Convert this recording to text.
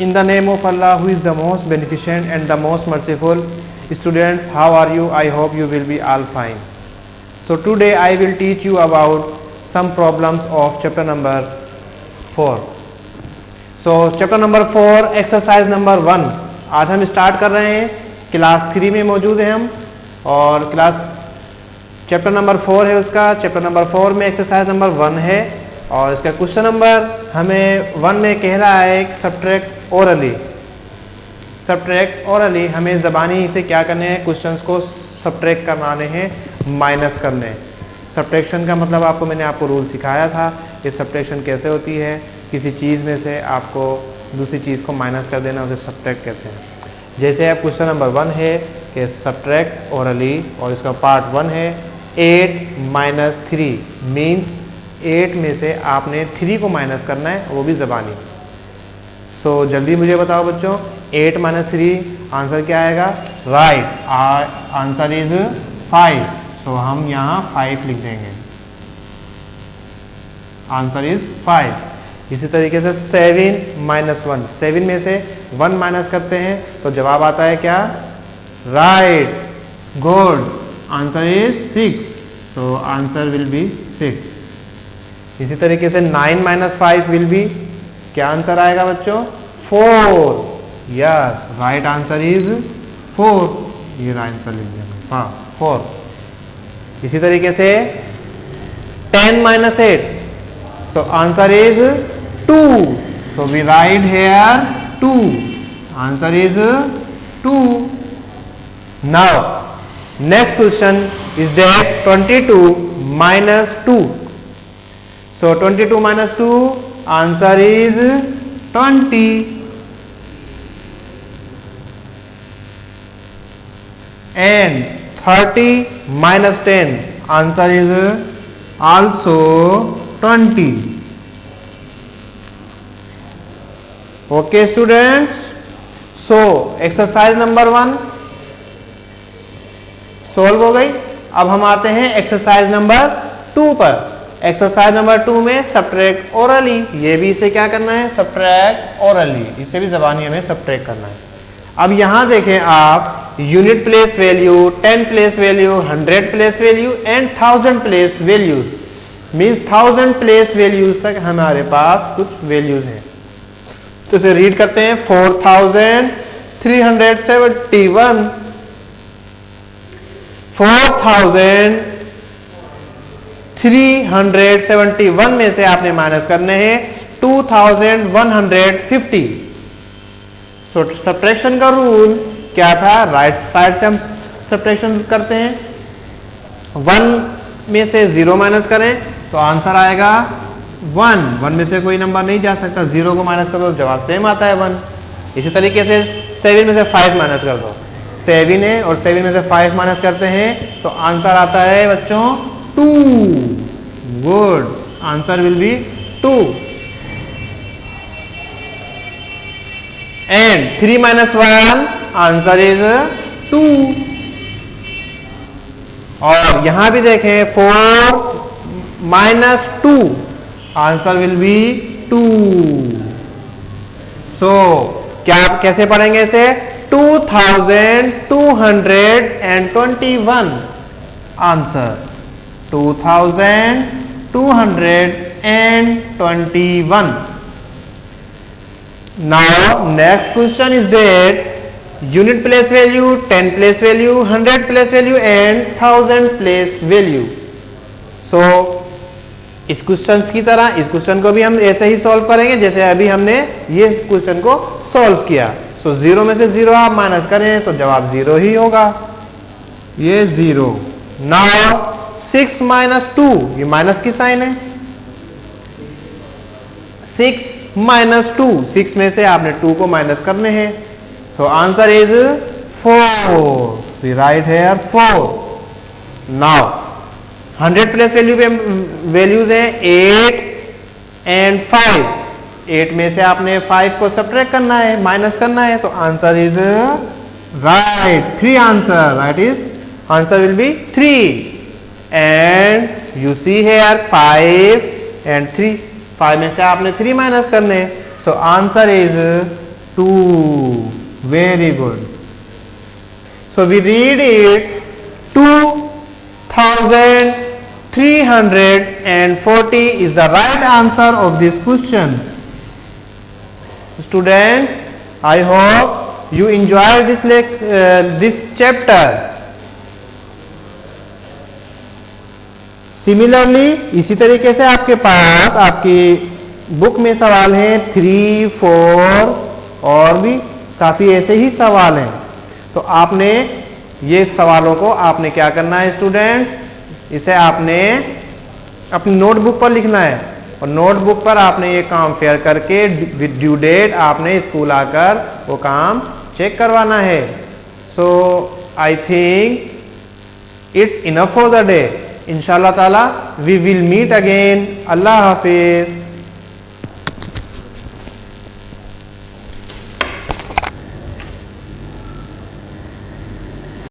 In the name of Allah, who is the most beneficent and the most merciful. Students, how are you? I hope you will be all fine. So today I will teach you about some problems of chapter number 4. So chapter number 4 exercise number 1 आज हम start कर रहे हैं। Class 3 में मौजूद हैं हम और क्लास चैप्टर नंबर 4 है उसका। चैप्टर नंबर 4 में एक्सरसाइज नंबर 1 है और इसका क्वेश्चन नंबर हमें 1 में कह रहा है सब्ट्रैक्ट ओरली। सब्ट्रैक्ट ओरली हमें ज़बानी से क्या करने हैं, क्वेश्चंस को सब्ट्रैक्ट करवाने हैं, माइनस करने हैं। सब्ट्रैक्शन का मतलब मैंने आपको रूल सिखाया था। ये सब्ट्रैक्शन कैसे होती है, किसी चीज़ में से आपको दूसरी चीज़ को माइनस कर देना, उसे सब्ट्रैक्ट कहते हैं। जैसे अब क्वेश्चन नंबर 1 है कि सब्ट्रैक्ट ओरली और इसका पार्ट 1 है 8 - 3 मीन्स 8 में से आपने 3 को माइनस करना है, वो भी ज़बानी। सो जल्दी मुझे बताओ बच्चों, 8 - 3 आंसर क्या आएगा? Right, answer is 5। तो हम यहाँ 5 लिख देंगे, आंसर इज 5। इसी तरीके से 7 - 1, 7 में से 1 माइनस करते हैं तो जवाब आता है क्या? Right, good, answer is 6। So answer will B 6। इसी तरीके से 9 - 5 विल बी, क्या आंसर आएगा बच्चों? 4। Yes, right answer is 4। ये आंसर लिख देंगे, हाँ 4। इसी तरीके से 10 - 8, so answer is 2। So we write here 2, answer is 2। Now next question is that 22 - 2। So 22 - 2 answer is 20 and 30 - 10 answer is also 20. Okay students, so exercise number 1 solve हो गई। अब हम आते हैं एक्सरसाइज नंबर 2 पर। एक्सरसाइज नंबर 2 में subtract orally, ये भी इसे क्या करना है? सब्ट्रैक्ट ओरली, इसे भी ज़बानी हमें सब्ट्रैक्ट करना है। अब यहाँ देखें आप, unit place value, 10 place value, 100 place value and 1000 place values, means 1000 place values तक हमारे पास कुछ वैल्यूज हैं। तो इसे रीड करते हैं। 4371, 4371 में से आपने माइनस करने हैं 2150। सो सब्ट्रैक्शन का रूल क्या था? राइट साइड से हम सब्ट्रैक्शन करते हैं। 1 में से 0 माइनस करें तो आंसर आएगा 1। 1 में से कोई नंबर नहीं जा सकता, 0 को माइनस कर दो जवाब सेम आता है 1। इसी तरीके से 7 में से 5 माइनस कर दो, 7 है और 7 में से 5 माइनस करते हैं तो आंसर आता है बच्चों 2। Good, answer will B 2। And 3 - 1 answer is 2। और यहां भी देखें 4 - 2 आंसर विल बी 2। सो क्या कैसे पढ़ेंगे इसे? 2221 answer, 2221। Now next question is that unit place value, 10 place value, 100 place value and 1000 place value. So इस क्वेश्चन की तरह इस क्वेश्चन को भी हम ऐसे ही सॉल्व करेंगे जैसे अभी हमने ये क्वेश्चन को सॉल्व किया। सो 0 में से 0 आप माइनस करें तो जवाब 0 ही होगा, ये 0। नाउ 6 - 2, ये माइनस की साइन है। 6 - 2, 6 में से आपने 2 को माइनस करने हैं तो answer is 4। We write here 4। Now 100 place value पे वैल्यूज है 8 एंड 5। 8 में से आपने 5 को सब्ट्रैक्ट करना है, माइनस करना है तो answer is right 3 answer. Right is answer will be 3 and you see here 5 and 3। 5 में से आपने 3 माइनस करने, so answer is 2. Very good. So we read it 2340 is the right answer of this question. Students, I hope you enjoy this chapter. Similarly इसी तरीके से आपके पास आपकी book में सवाल हैं 3, 4 और भी काफ़ी ऐसे ही सवाल हैं। तो आपने ये सवालों को आपने क्या करना है स्टूडेंट्स, इसे आपने अपनी नोटबुक पर लिखना है और नोटबुक पर आपने ये काम फेयर करके विद ड्यू डेट आपने स्कूल आकर वो काम चेक करवाना है। So I think it's enough for the day. इंशाल्लाह ताला वी विल मीट अगेन। अल्लाह हाफिज।